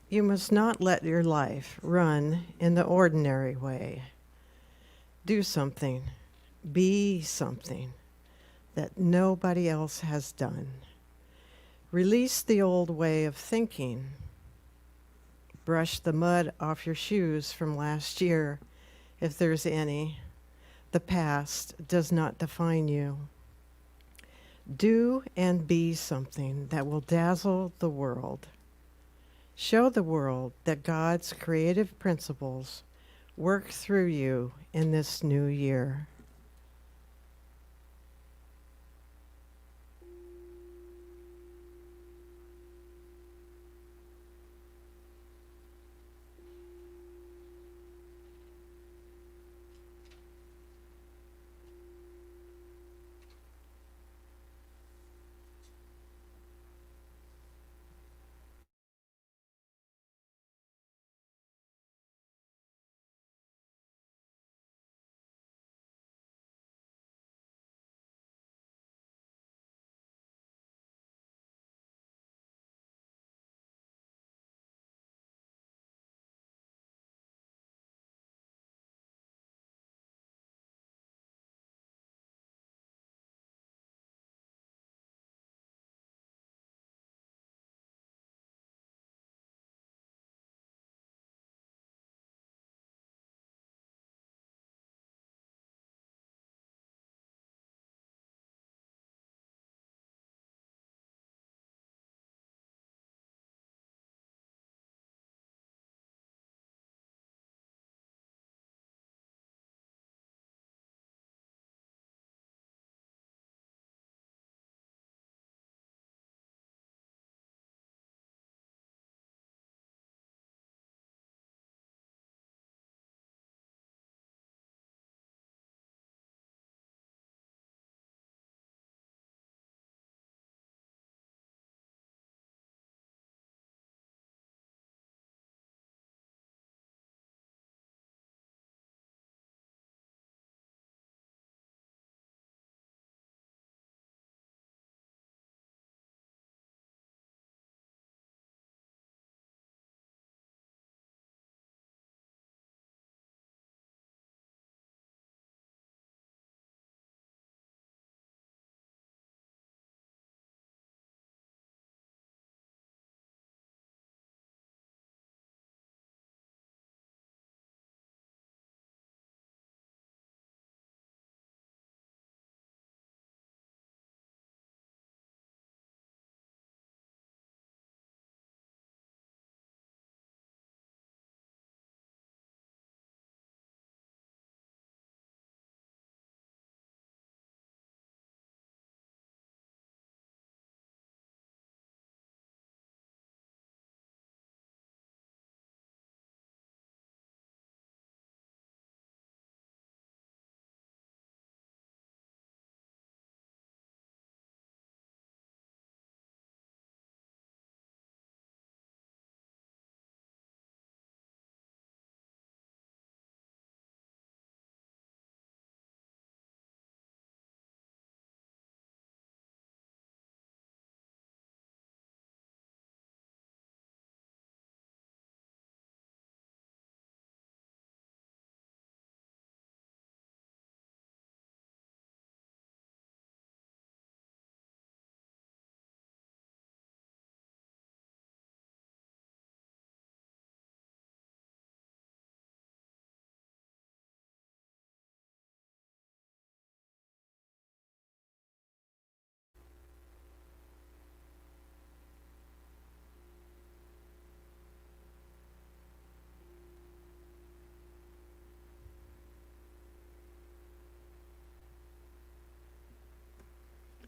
You must not let your life run in the ordinary way. Do something, be something that nobody else has done. Release the old way of thinking. Brush the mud off your shoes from last year, if there's any. The past does not define you. Do and be something that will dazzle the world. Show the world that God's creative principles work through you in this new year.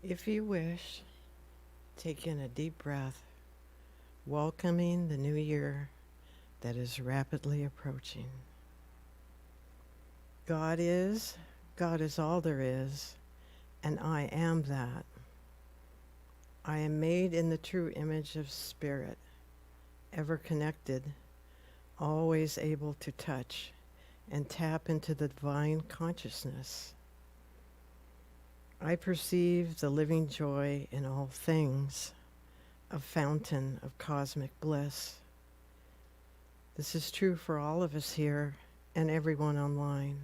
If you wish, take in a deep breath, welcoming the new year that is rapidly approaching. God is, God is all there is, and I am that. I am made in the true image of Spirit, ever connected, always able to touch and tap into the divine consciousness. I perceive the living joy in all things, a fountain of cosmic bliss. This is true for all of us here and everyone online.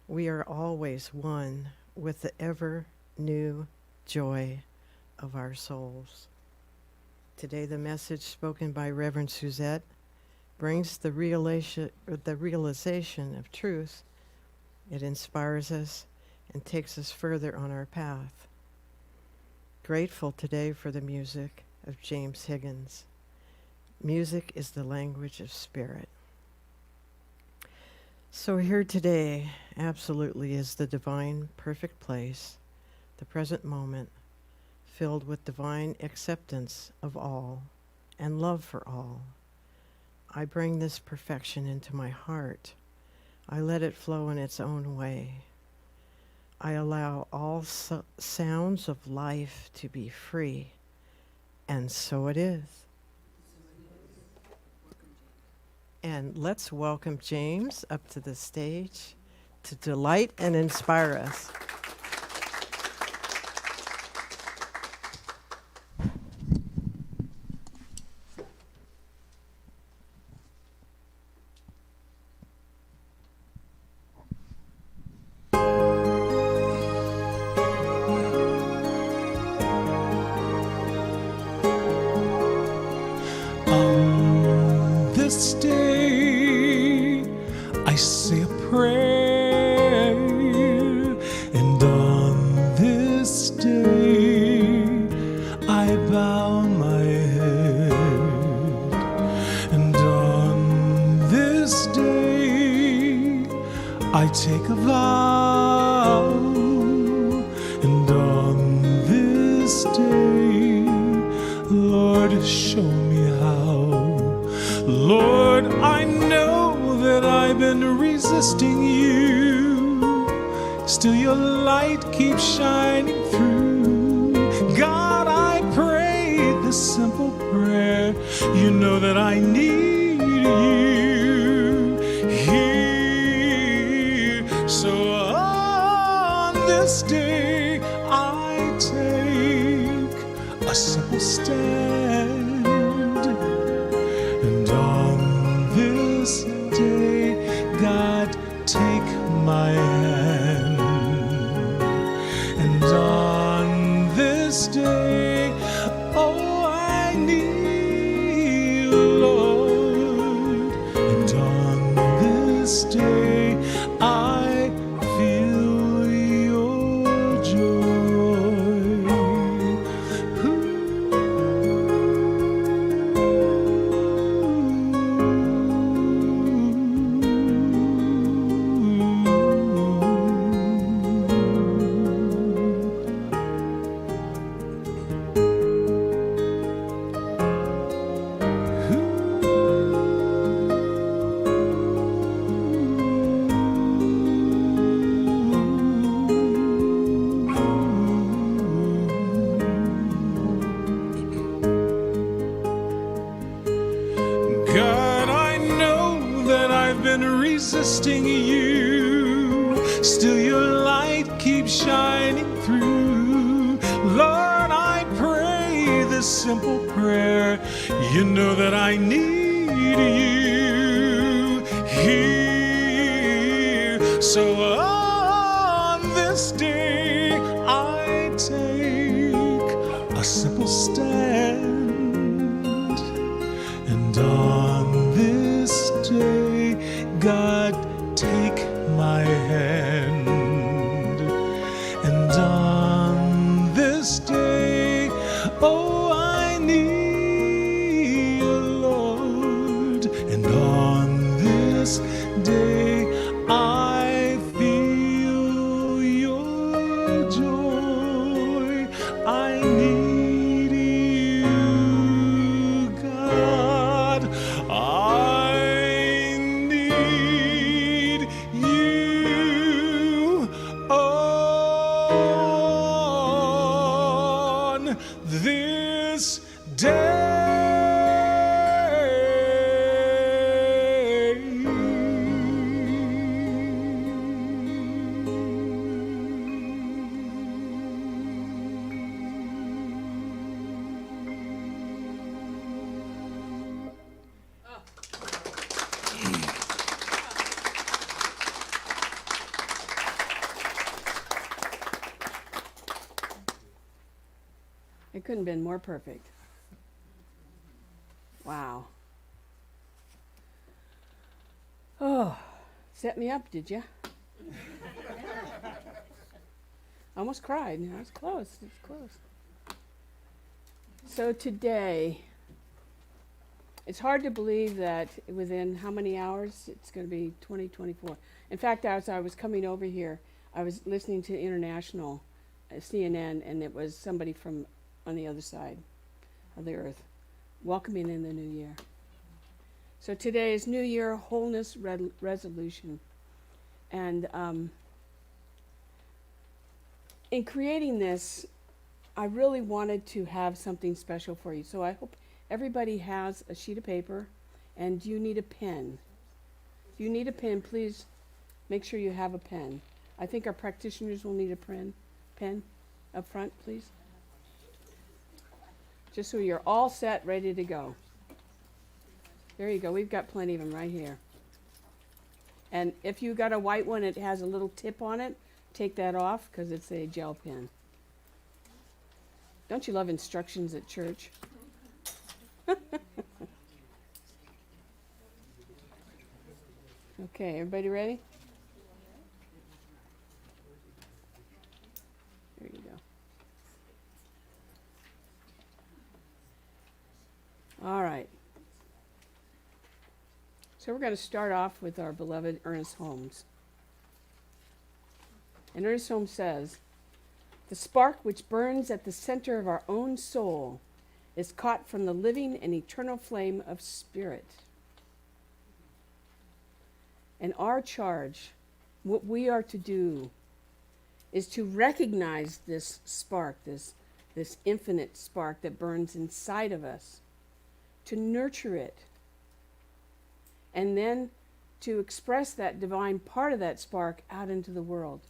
We are always one with the ever new joy of our souls. Today, the message spoken by Reverend Suzette brings the realization of truth. It inspires us and takes us further on our path. Grateful today for the music of James Higgins. Music is the language of spirit. So here today absolutely is the divine perfect place, the present moment, filled with divine acceptance of all and love for all. I bring this perfection into my heart. I let it flow in its own way. I allow all sounds of life to be free, and so it is. And let's welcome James up to the stage to delight and inspire us. This day I say a prayer, and on this day I bow my head, and on this day I take a vow, and on this day, Lord, show me how. Lord, I know that I've been resisting you. Still your light keeps shining through. God, I pray this simple prayer. You know that I need you here. So on this day, I take a simple stand. This day, God, take my hand, and on this day, oh, I need Lord, and on this day, I feel your joy. God, I know that I've been resisting you. Still your light keeps shining through. Lord, I pray this simple prayer. You know that I need you here. So on this day, I take a simple stand. And on this day, God, take my hand. And on this day, oh, I need you, Lord. And on this day, I feel your joy. I need you, God. couldn't have been more perfect. Wow. Oh, set me up, did you? Almost cried. No, it's close. It's close. So today, it's hard to believe that within how many hours it's going to be 2024. In fact, as I was coming over here, I was listening to International, CNN, and it was somebody from on the other side of the earth welcoming in the new year. So today is New Year Wholeness Resolution. And in creating this, I really wanted to have something special for you. So I hope everybody has a sheet of paper, and you need a pen. If you need a pen, please make sure you have a pen. I think our practitioners will need a pen up front, please. Just so you're all set, ready to go. There you go. We've got plenty of them right here. And if you got a white one, it has a little tip on it. Take that off because it's a gel pen. Don't you love instructions at church? Okay, everybody ready? There you go. All right. So we're going to start off with our beloved Ernest Holmes. And Ernest Holmes says, "The spark which burns at the center of our own soul is caught from the living and eternal flame of spirit. And our charge, what we are to do, is to recognize this spark, this infinite spark that burns inside of us, to nurture it, and then to express that divine part of that spark out into the world.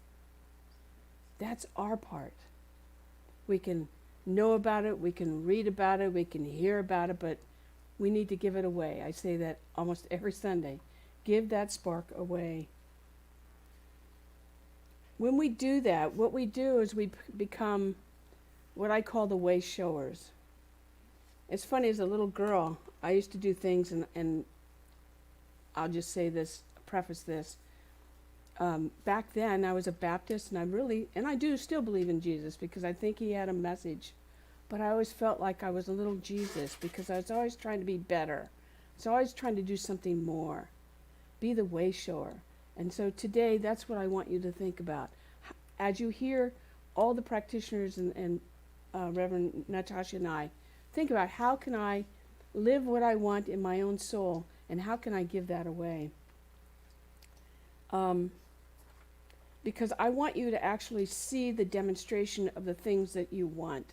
That's our part. We can know about it, we can read about it, we can hear about it, but we need to give it away. I say that almost every Sunday. Give that spark away. When we do that, what we do is we become what I call the way showers. It's funny, as a little girl, I used to do things, and I'll just say this, preface this. Back then, I was a Baptist, and I do still believe in Jesus because I think he had a message. But I always felt like I was a little Jesus because I was always trying to be better. I was always trying to do something more. Be the way shower. And so today, that's what I want you to think about. As you hear all the practitioners and Reverend Natasha and I, think about how can I live what I want in my own soul, and how can I give that away? Because I want you to actually see the demonstration of the things that you want.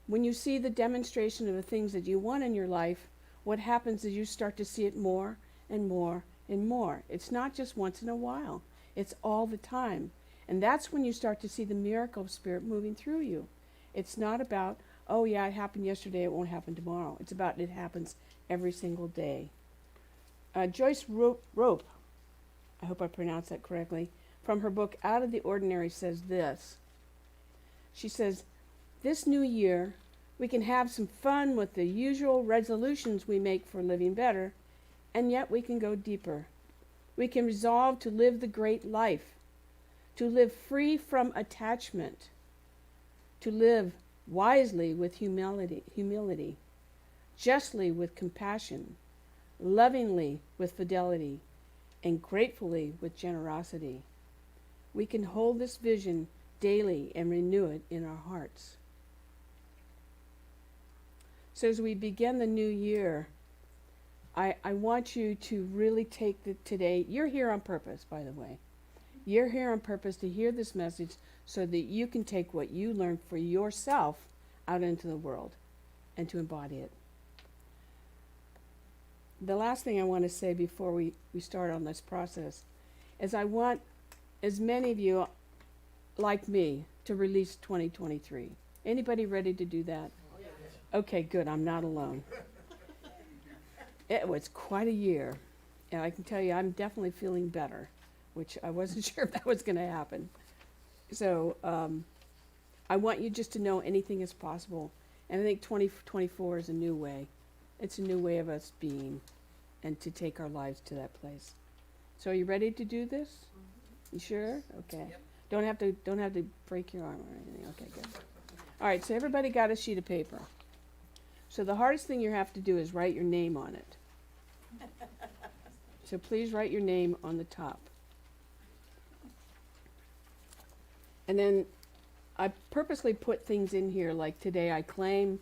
When you see the demonstration of the things that you want in your life, what happens is you start to see it more and more and more. It's not just once in a while. It's all the time. And that's when you start to see the miracle of Spirit moving through you. It's not about, oh yeah, it happened yesterday, it won't happen tomorrow. It's about it happens every single day. Joyce Rope, I hope I pronounced that correctly, from her book Out of the Ordinary says this. She says, "This new year, we can have some fun with the usual resolutions we make for living better, and yet we can go deeper. We can resolve to live the great life, to live free from attachment, to live wisely with humility, justly with compassion, lovingly with fidelity, and gratefully with generosity. We can hold this vision daily and renew it in our hearts." So as we begin the new year, I want you to really take today. You're here on purpose, by the way. You're here on purpose to hear this message so that you can take what you learned for yourself out into the world and to embody it. The last thing I want to say before we start on this process is I want as many of you like me to release 2023. Anybody ready to do that? Okay, good. I'm not alone. It was quite a year. And I can tell you, I'm definitely feeling better, which I wasn't sure if that was going to happen. So I want you just to know anything is possible And I think 2024 is a new way. It's a new way of us being and to take our lives to that place. So are you ready to do this? You sure? Okay. Yep. Don't have to break your arm or anything. Okay, good. All right, so everybody got a sheet of paper. So the hardest thing you have to do is write your name on it. So please write your name on the top. And then I purposely put things in here like today I claim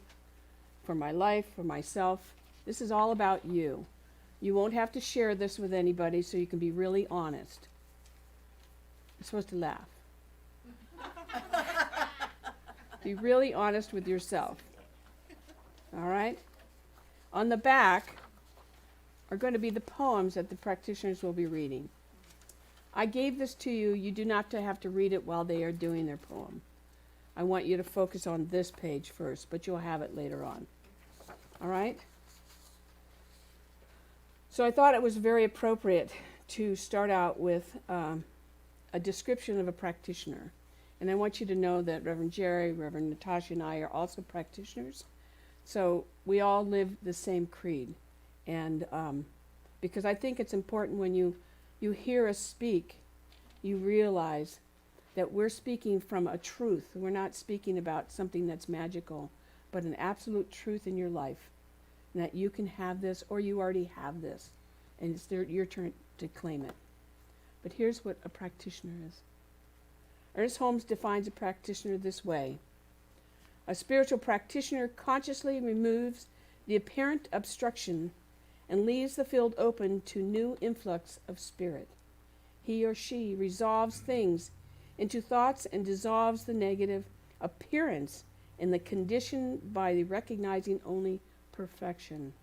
for my life, for myself. This is all about you. You won't have to share this with anybody, so you can be really honest. You're supposed to laugh. Be really honest with yourself. All right? On the back are going to be the poems that the practitioners will be reading. I gave this to you. You do not have to read it while they are doing their poem. I want you to focus on this page first, but you'll have it later on. All right? So I thought it was very appropriate to start out with a description of a practitioner. And I want you to know that Reverend Jerry, Reverend Natasha, and I are also practitioners. So we all live the same creed. And because I think it's important when you hear us speak, you realize that we're speaking from a truth. We're not speaking about something that's magical, but an absolute truth in your life. And that you can have this, or you already have this. And it's your turn to claim it. But here's what a practitioner is. Ernest Holmes defines a practitioner this way. A spiritual practitioner consciously removes the apparent obstruction and leaves the field open to new influx of spirit. He or she resolves things into thoughts and dissolves the negative appearance in the condition by recognizing only perfection.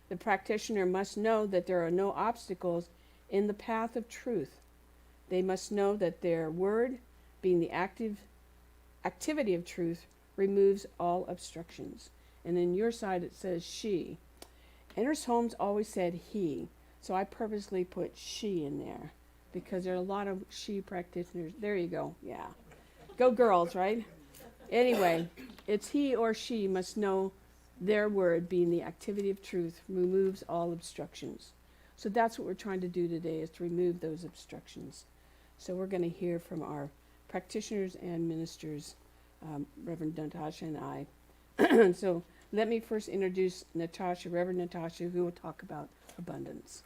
The practitioner must know that there are no obstacles in the path of truth. They must know that their word, being the activity of truth, removes all obstructions. And in your side it says she. Ernest Holmes always said he, so I purposely put she in there because there are a lot of she practitioners. There you go, yeah. Go girls, right? Anyway, it's he or she must know their word, being the activity of truth, removes all obstructions. So that's what we're trying to do today, is to remove those obstructions. So we're going to hear from our practitioners and ministers, Reverend Natasha and I. So let me first introduce Natasha, Reverend Natasha, who will talk about abundance.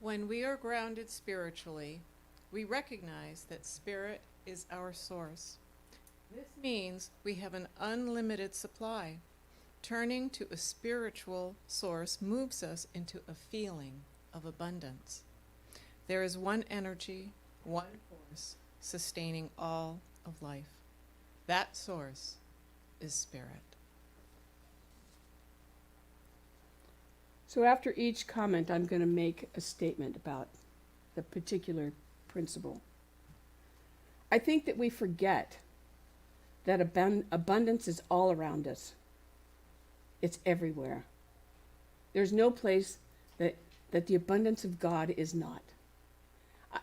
When we are grounded spiritually, we recognize that spirit is our source. This means we have an unlimited supply. Turning to a spiritual source moves us into a feeling of abundance. There is one energy, one force, sustaining all of life. That source is spirit. So after each comment, I'm going to make a statement about the particular principle. I think that we forget that abundance is all around us. It's everywhere. There's no place that the abundance of God is not.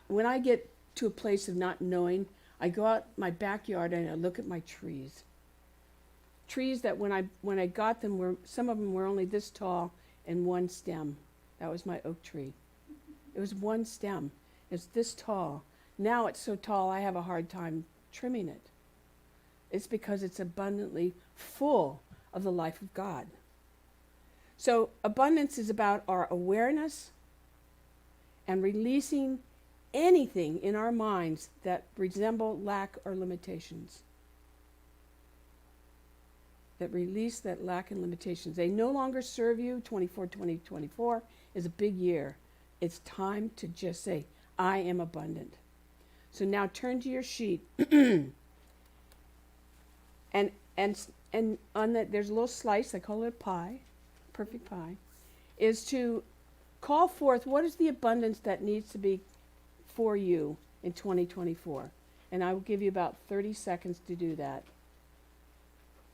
When I get to a place of not knowing, I go out my backyard and I look at my trees. Trees that when I got them, some of them were only this tall and one stem. That was my oak tree. It was one stem. It's this tall. Now it's so tall I have a hard time trimming it. It's because it's abundantly full of the life of God. So abundance is about our awareness and releasing anything in our minds that resemble lack or limitations. That release that lack and limitations. They no longer serve you. 2024 is a big year. It's time to just say, I am abundant. So now turn to your sheet. And on that, there's a little slice, I call it a pie, perfect pie, is to call forth what is the abundance that needs to be for you in 2024. And I will give you about 30 seconds to do that.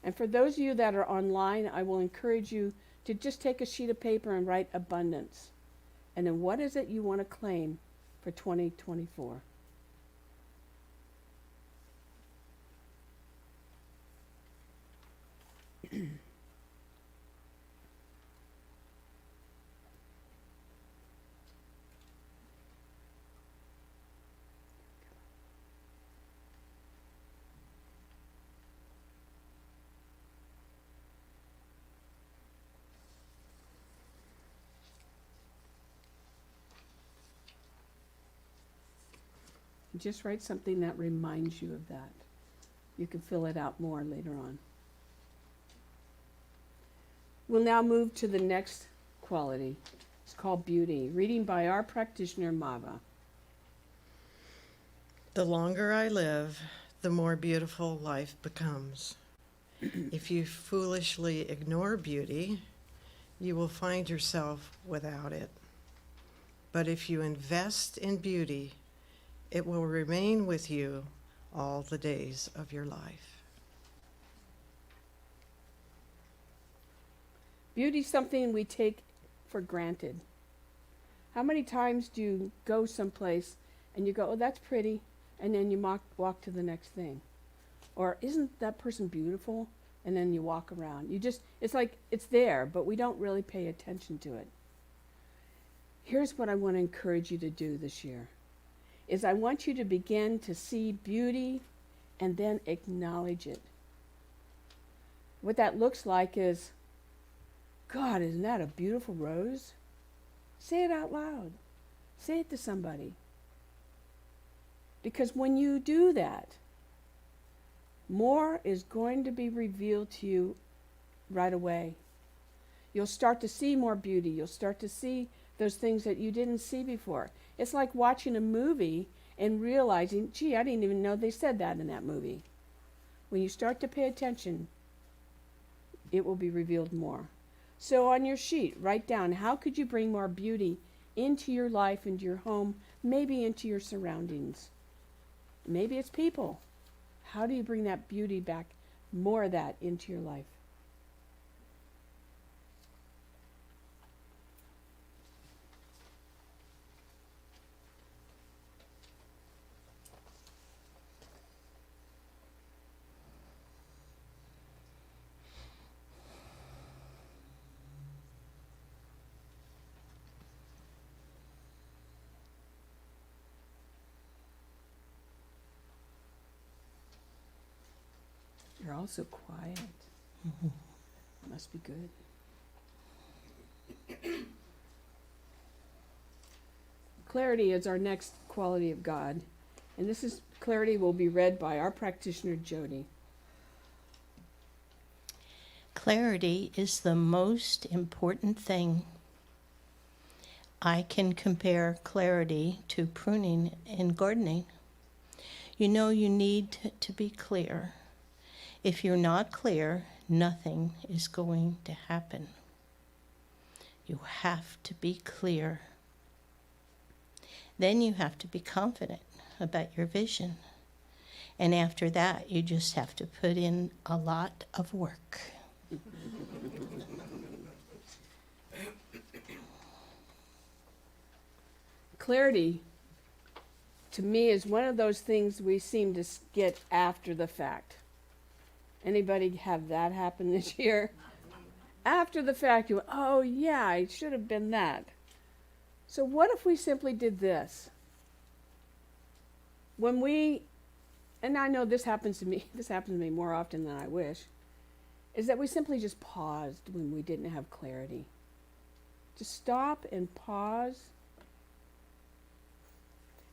And for those of you that are online, I will encourage you to just take a sheet of paper and write abundance. And then what is it you want to claim for 2024? Just write something that reminds you of that. You can fill it out more later on. We'll now move to the next quality. It's called beauty. Reading by our practitioner, Mava. The longer I live, the more beautiful life becomes. If you foolishly ignore beauty, you will find yourself without it. But if you invest in beauty, it will remain with you all the days of your life. Beauty is something we take for granted. How many times do you go someplace and you go, oh, that's pretty, and then you walk to the next thing? Or isn't that person beautiful? And then you walk around. It's like it's there, but we don't really pay attention to it. Here's what I want to encourage you to do this year, is I want you to begin to see beauty and then acknowledge it. What that looks like is, God, isn't that a beautiful rose? Say it out loud. Say it to somebody. Because when you do that, more is going to be revealed to you right away. You'll start to see more beauty. You'll start to see those things that you didn't see before. It's like watching a movie and realizing, gee, I didn't even know they said that in that movie. When you start to pay attention, it will be revealed more. So on your sheet, write down, how could you bring more beauty into your life, into your home, maybe into your surroundings? Maybe it's people. How do you bring that beauty back, more of that into your life? You're all so quiet. Must be good. Clarity is our next quality of God. And this is clarity will be read by our practitioner, Jody. Clarity is the most important thing. I can compare clarity to pruning in gardening. You know you need to be clear. If you're not clear, nothing is going to happen. You have to be clear. Then you have to be confident about your vision. And after that, you just have to put in a lot of work. Clarity, to me, is one of those things we seem to get after the fact. Anybody have that happen this year? After the fact, you went, oh yeah, it should have been that. So what if we simply did this? When we, and I know this happens to me more often than I wish, is that we simply just paused when we didn't have clarity. Just stop and pause,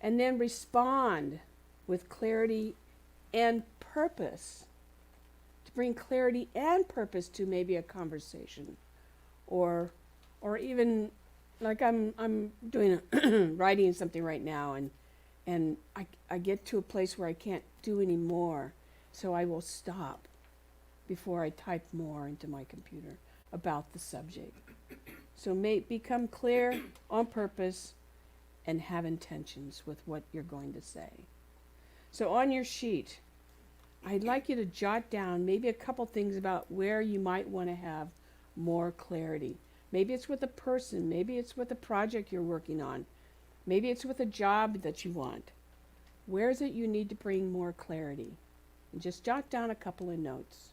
and then respond with clarity and purpose. Bring clarity and purpose to maybe a conversation, or even like I'm doing writing something right now, and I get to a place where I can't do any more, so I will stop before I type more into my computer about the subject. So become clear on purpose and have intentions with what you're going to say. So on your sheet, I'd like you to jot down maybe a couple things about where you might want to have more clarity. Maybe it's with a person, maybe it's with a project you're working on, maybe it's with a job that you want. Where is it you need to bring more clarity? And just jot down a couple of notes.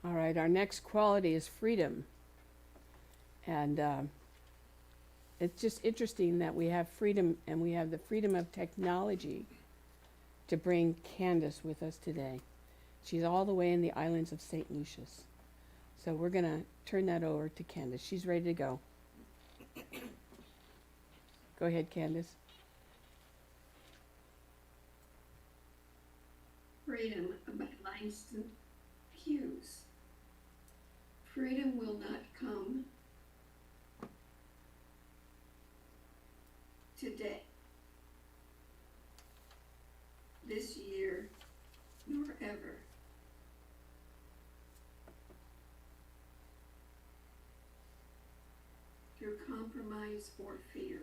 All right, our next quality is freedom. And it's just interesting that we have freedom, and we have the freedom of technology to bring Candace with us today. She's all the way in the islands of St. Lucius. So we're going to turn that over to Candace. She's ready to go. Go ahead, Candace. Freedom by Langston Hughes. Freedom will not come today, this year, nor ever. Through compromise or fear.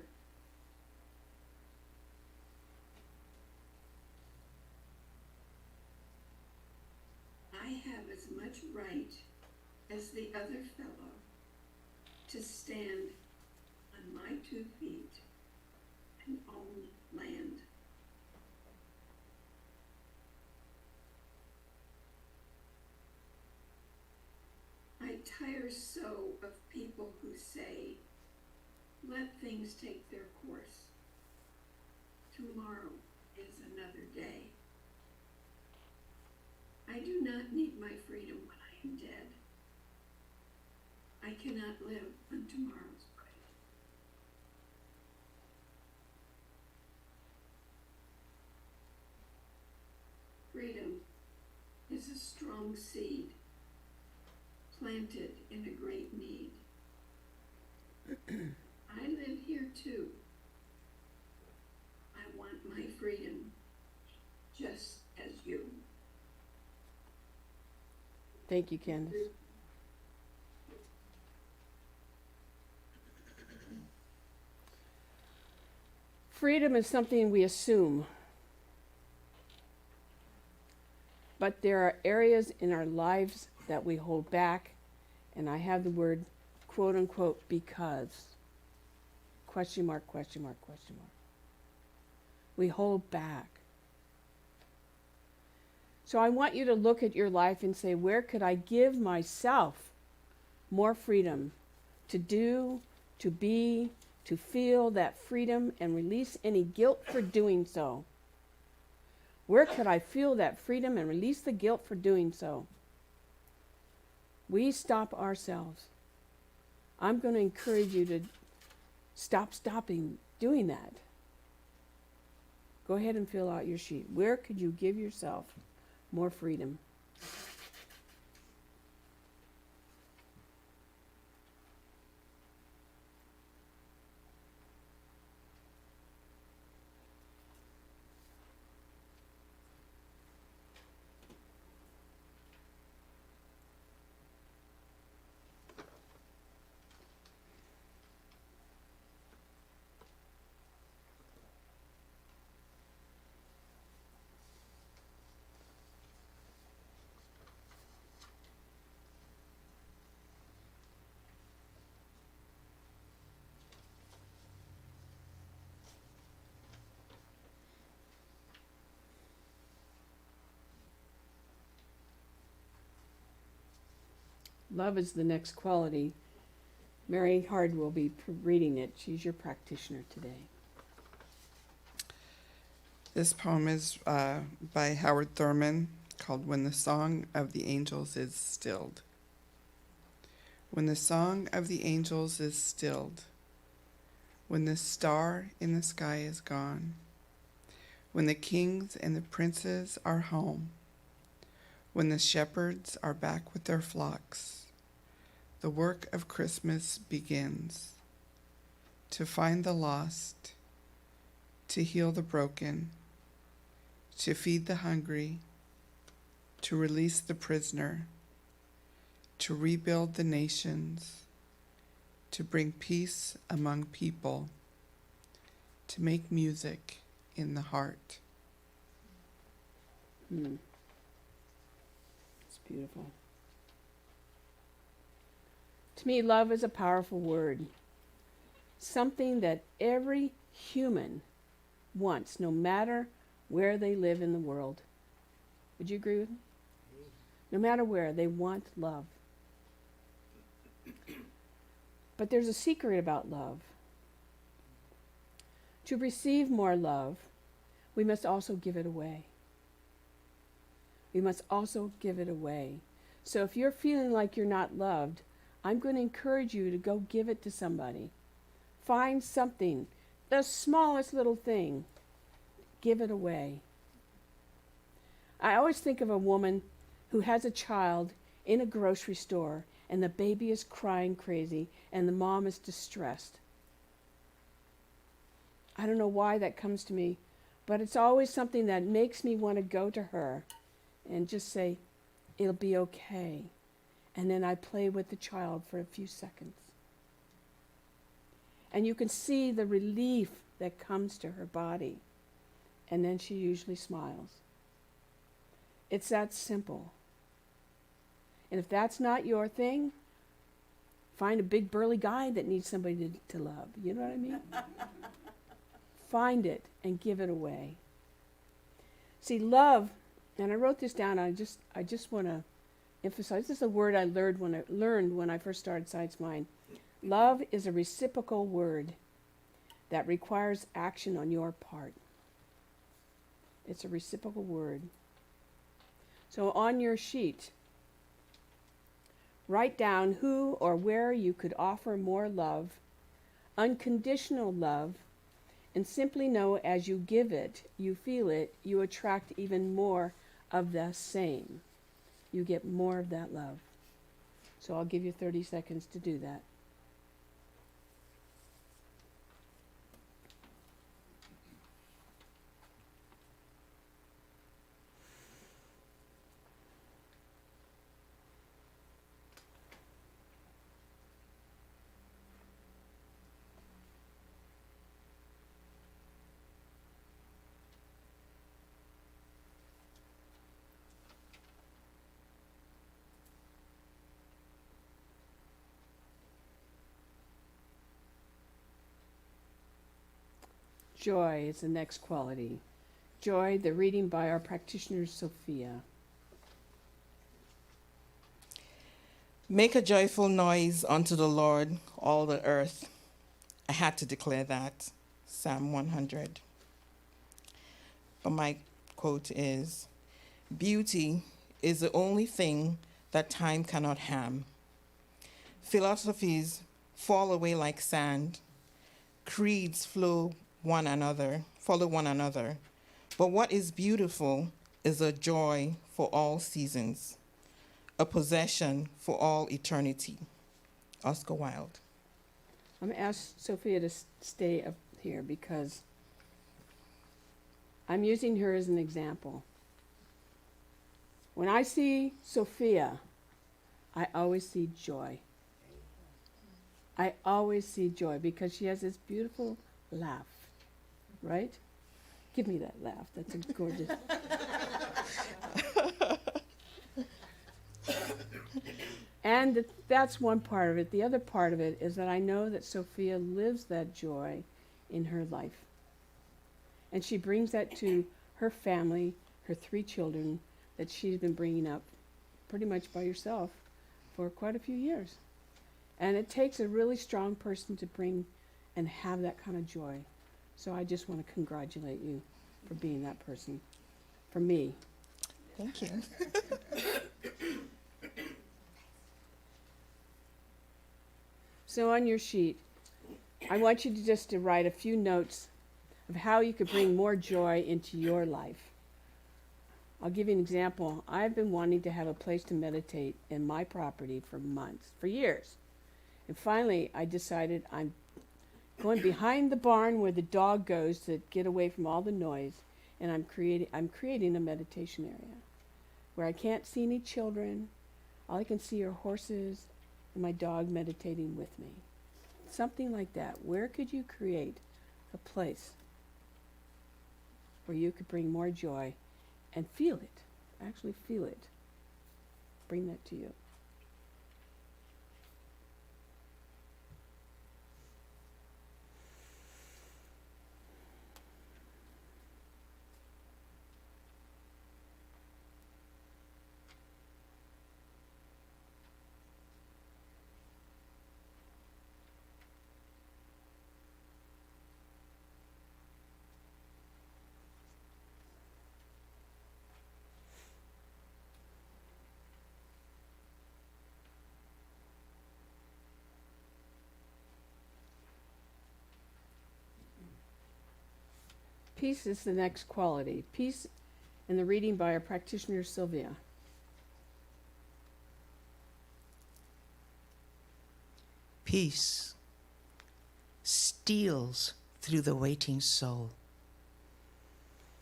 I have as much right as the other fellow to stand on my 2 feet and own land. I tire so of people who say, let things take their course. Tomorrow is another day. I do not need my freedom when I am dead. I cannot live on tomorrow's bread. Freedom is a strong seed planted in a great need. I live here too. I want my freedom just as you. Thank you, Candace. Freedom is something we assume. But there are areas in our lives that we hold back, and I have the word quote unquote because. Question mark, question mark, question mark. We hold back. So I want you to look at your life and say, where could I give myself more freedom to do, to be, to feel that freedom and release any guilt for doing so? Where could I feel that freedom and release the guilt for doing so? We stop ourselves. I'm going to encourage you to stopping doing that. Go ahead and fill out your sheet. Where could you give yourself more freedom? Love is the next quality. Mary Hard will be reading it. She's your practitioner today. This poem is by Howard Thurman, called When the Song of the Angels is Stilled. When the song of the angels is stilled, when the star in the sky is gone, when the kings and the princes are home, when the shepherds are back with their flocks, the work of Christmas begins. To find the lost, to heal the broken, to feed the hungry, to release the prisoner, to rebuild the nations, to bring peace among people, to make music in the heart. It's beautiful. To me, love is a powerful word. Something that every human wants, no matter where they live in the world. Would you agree with me? No matter where, they want love. But there's a secret about love. To receive more love, we must also give it away. We must also give it away. So if you're feeling like you're not loved, I'm going to encourage you to go give it to somebody. Find something, the smallest little thing. Give it away. I always think of a woman who has a child in a grocery store and the baby is crying crazy and the mom is distressed. I don't know why that comes to me, but it's always something that makes me want to go to her and just say, it'll be okay. And then I play with the child for a few seconds. And you can see the relief that comes to her body. And then she usually smiles. It's that simple. And if that's not your thing, find a big burly guy that needs somebody to love. You know what I mean? Find it and give it away. See, love, and I wrote this down, I just want to emphasize, this is a word I learned when I first started Science Mind. Love is a reciprocal word that requires action on your part. It's a reciprocal word. So on your sheet, write down who or where you could offer more love, unconditional love, and simply know as you give it, you feel it, you attract even more of the same. You get more of that love. So I'll give you 30 seconds to do that. Joy is the next quality. Joy, the reading by our practitioner, Sophia. Make a joyful noise unto the Lord, all the earth. I had to declare that. Psalm 100. But my quote is, beauty is the only thing that time cannot harm. Philosophies fall away like sand. Creeds follow one another. But what is beautiful is a joy for all seasons, a possession for all eternity. Oscar Wilde. I'm going to ask Sophia to stay up here because I'm using her as an example. When I see Sophia, I always see joy. I always see joy because she has this beautiful laugh, right? Give me that laugh. That's a gorgeous. And that's one part of it. The other part of it is that I know that Sophia lives that joy in her life. And she brings that to her family, her 3 children that she's been bringing up pretty much by herself for quite a few years. And it takes a really strong person to bring and have that kind of joy. So I just want to congratulate you for being that person for me. Thank you. So on your sheet, I want you to write a few notes of how you could bring more joy into your life. I'll give you an example. I've been wanting to have a place to meditate in my property for months, for years. And finally, I decided I'm going behind the barn where the dog goes to get away from all the noise, and I'm creating a meditation area where I can't see any children. All I can see are horses and my dog meditating with me. Something like that. Where could you create a place where you could bring more joy and feel it, actually feel it? Bring that to you. Peace is the next quality. Peace in the reading by our practitioner, Sylvia. Peace steals through the waiting soul,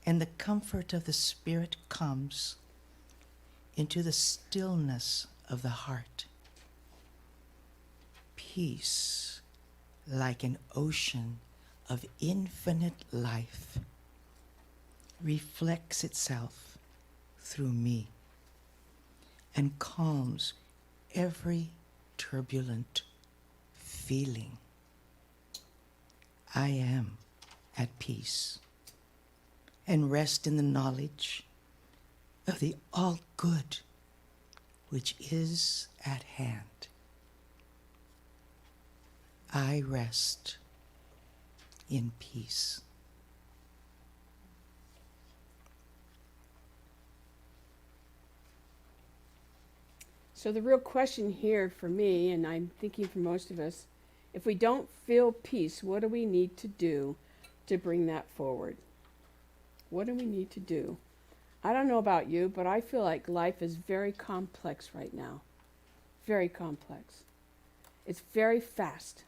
and the comfort of the Spirit comes into the stillness of the heart. Peace, like an ocean of infinite life, reflects itself through me and calms every turbulent feeling. I am at peace and rest in the knowledge of the all good which is at hand. I rest in peace. So the real question here for me, and I'm thinking for most of us, if we don't feel peace, what do we need to do to bring that forward? What do we need to do? I don't know about you, but I feel like life is very complex right now. Very complex. It's very fast.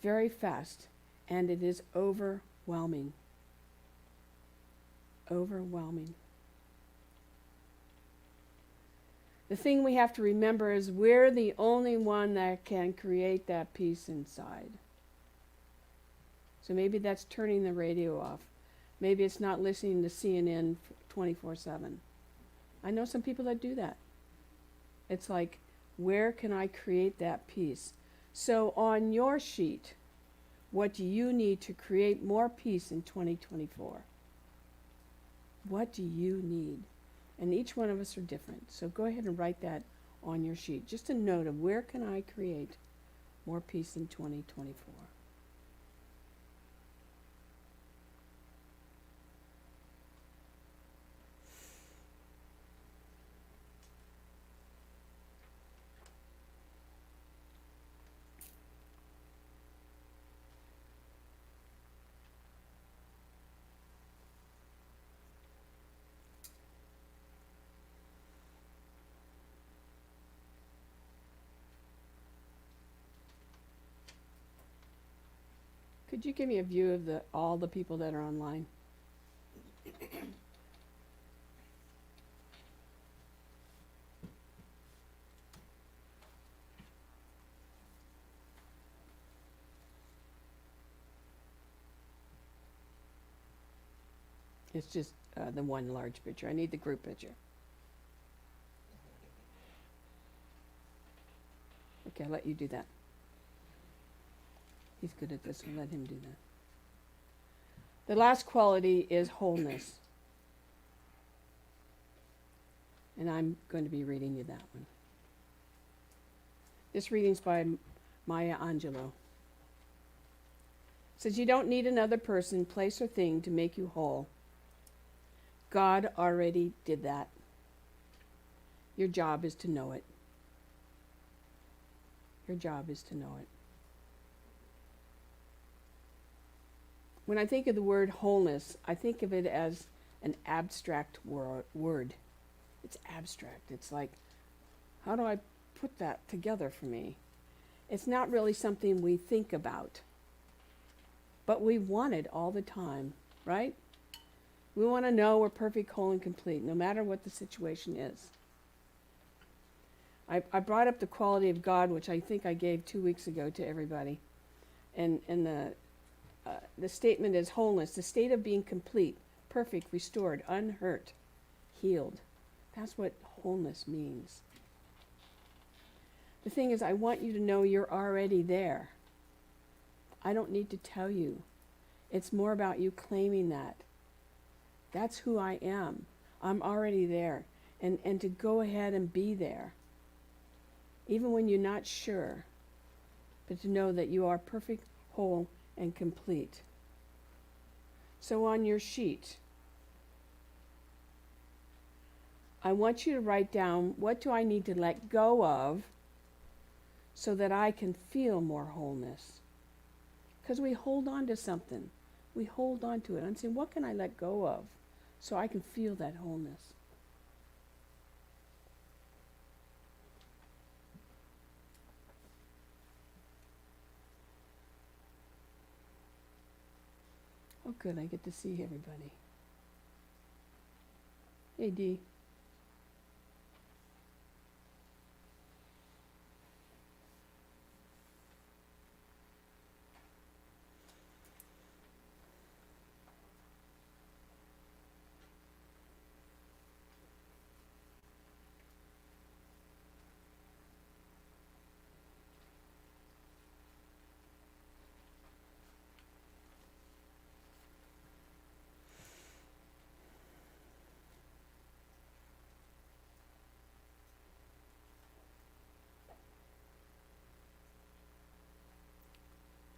Very fast. And it is overwhelming. Overwhelming. The thing we have to remember is we're the only one that can create that peace inside. So maybe that's turning the radio off. Maybe it's not listening to CNN 24/7. I know some people that do that. It's like, where can I create that peace? So on your sheet, what do you need to create more peace in 2024? What do you need? And each one of us are different. So go ahead and write that on your sheet. Just a note of where can I create more peace in 2024. Could you give me a view of all the people that are online? It's just the one large picture. I need the group picture. Okay, I'll let you do that. He's good at this, so let him do that. The last quality is wholeness. And I'm going to be reading you that one. This reading's by Maya Angelou. It says, you don't need another person, place, or thing to make you whole. God already did that. Your job is to know it. Your job is to know it. When I think of the word wholeness, I think of it as an abstract word. It's abstract. It's like, how do I put that together for me? It's not really something we think about, but we want it all the time, right? We want to know we're perfect, whole, and complete, no matter what the situation is. I brought up the quality of God, which I think I gave 2 weeks ago to everybody. And the statement is wholeness, the state of being complete, perfect, restored, unhurt, healed. That's what wholeness means. The thing is, I want you to know you're already there. I don't need to tell you. It's more about you claiming that. That's who I am. I'm already there. And to go ahead and be there. Even when you're not sure. But to know that you are perfect, whole, and complete. So on your sheet, I want you to write down, what do I need to let go of so that I can feel more wholeness? Because we hold on to something. we hold on to it. I'm saying, what can I let go of so I can feel that wholeness? Oh, good, I get to see everybody. Hey, Dee.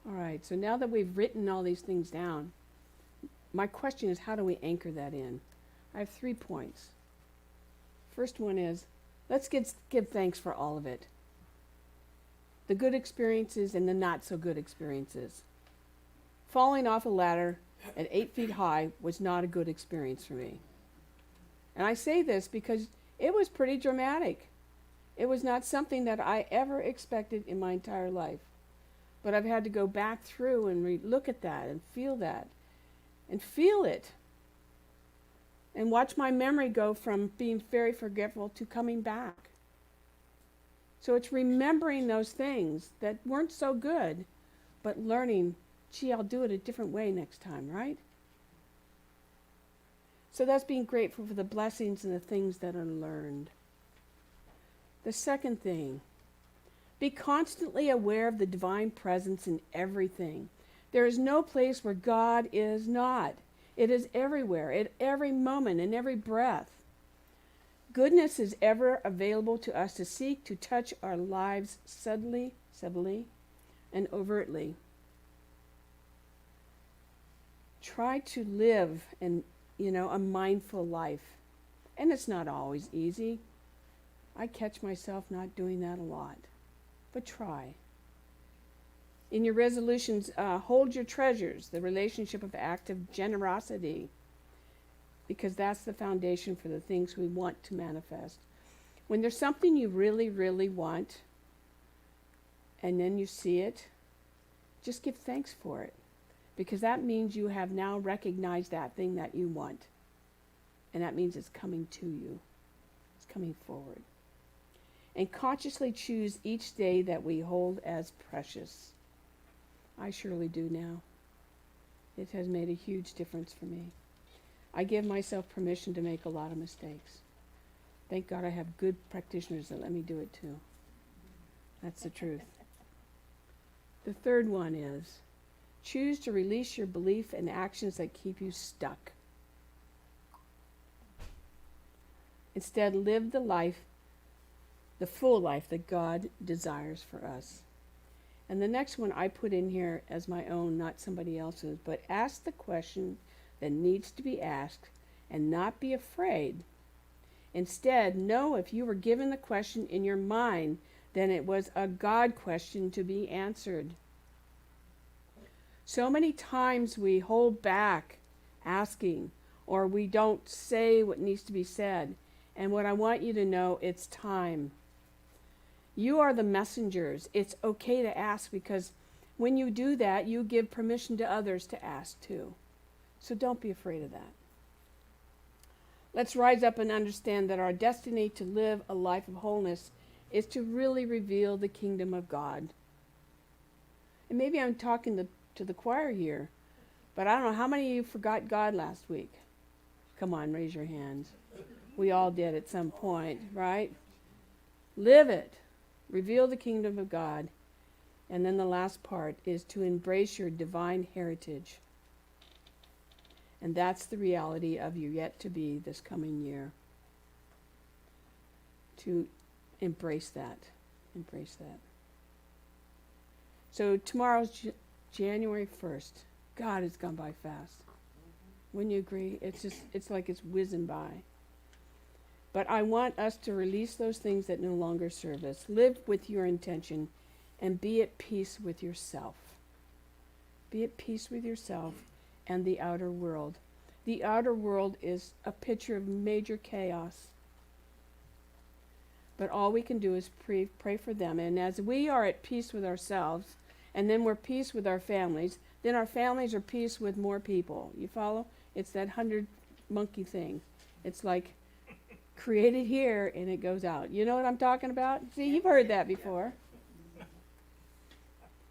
All right, so now that we've written all these things down, my question is, how do we anchor that in? I have 3 points. First one is, let's give thanks for all of it. The good experiences and the not so good experiences. Falling off a ladder at 8 feet high was not a good experience for me. And I say this because it was pretty dramatic. It was not something that I ever expected in my entire life. But I've had to go back through and look at that and feel it. And watch my memory go from being very forgetful to coming back. So it's remembering those things that weren't so good, but learning, gee, I'll do it a different way next time, right? So that's being grateful for the blessings and the things that are learned. The second thing, be constantly aware of the divine presence in everything. There is no place where God is not. It is everywhere, at every moment, in every breath. Goodness is ever available to us to seek to touch our lives subtly, and overtly. Try to live a mindful life. And it's not always easy. I catch myself not doing that a lot. But try. In your resolutions, hold your treasures, the relationship of active generosity, because that's the foundation for the things we want to manifest. When there's something you really, really want, and then you see it, just give thanks for it, because that means you have now recognized that thing that you want, and that means it's coming to you. It's coming forward. And consciously choose each day that we hold as precious. I surely do now. It has made a huge difference for me. I give myself permission to make a lot of mistakes. Thank God I have good practitioners that let me do it too. That's the truth. The third one is, choose to release your belief and actions that keep you stuck. Instead, live the full life that God desires for us. And the next one I put in here as my own, not somebody else's, but ask the question that needs to be asked and not be afraid. Instead, know if you were given the question in your mind, then it was a God question to be answered. So many times we hold back asking, or we don't say what needs to be said. And what I want you to know, it's time. You are the messengers. It's okay to ask, because when you do that, you give permission to others to ask too. So don't be afraid of that. Let's rise up and understand that our destiny to live a life of wholeness is to really reveal the kingdom of God. And maybe I'm talking to the choir here, but I don't know how many of you forgot God last week. Come on, raise your hands. We all did at some point, right? Live it. Reveal the kingdom of God. And then the last part is to embrace your divine heritage. And that's the reality of you yet to be this coming year. To embrace that. Embrace that. So tomorrow's January 1st. God, it's gone by fast. Wouldn't you agree? It's like it's whizzing by. But I want us to release those things that no longer serve us. Live with your intention and be at peace with yourself. Be at peace with yourself and the outer world. The outer world is a picture of major chaos. But all we can do is pray for them. And as we are at peace with ourselves, and then we're at peace with our families, then our families are at peace with more people. You follow? It's that 100 monkey thing. It's like created here and it goes out. You know what I'm talking about? See, you've heard that before.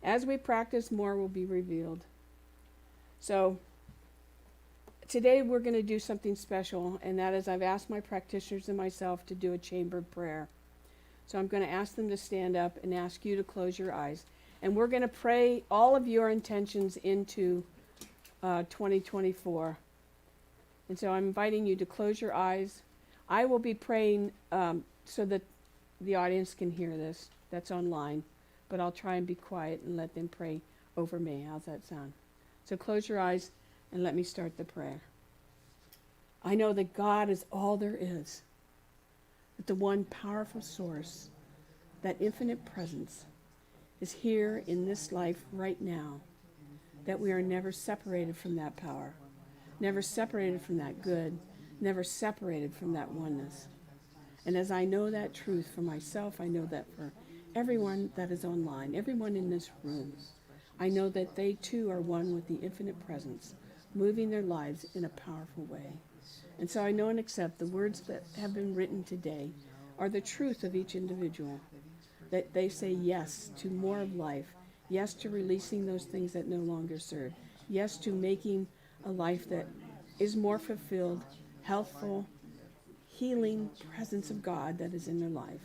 As we practice, more will be revealed. So today we're going to do something special, and that is I've asked my practitioners and myself to do a chambered prayer. So I'm going to ask them to stand up and ask you to close your eyes. And we're going to pray all of your intentions into 2024. And so I'm inviting you to close your eyes. I will be praying so that the audience can hear this. That's online. But I'll try and be quiet and let them pray over me. How's that sound? So close your eyes and let me start the prayer. I know that God is all there is, that the one powerful source, that infinite presence, is here in this life right now, that we are never separated from that power, never separated from that good, never separated from that oneness. And as I know that truth for myself, I know that for everyone that is online, everyone in this room, I know that they too are one with the infinite presence, moving their lives in a powerful way. And so I know and accept the words that have been written today are the truth of each individual, that they say yes to more of life, yes to releasing those things that no longer serve, yes to making a life that is more fulfilled, healthful, healing presence of God that is in their life.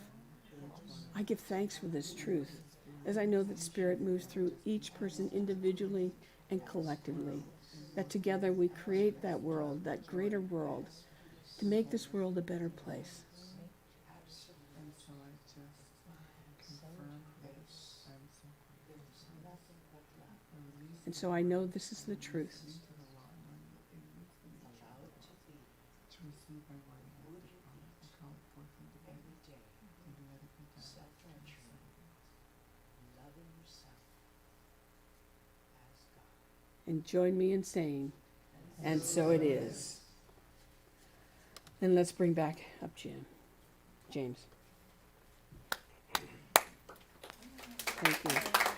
I give thanks for this truth, as I know that Spirit moves through each person individually and collectively, that together we create that world, that greater world, to make this world a better place. And so I know this is the truth. And join me in saying, and so it is. Then let's bring back up James. Thank you.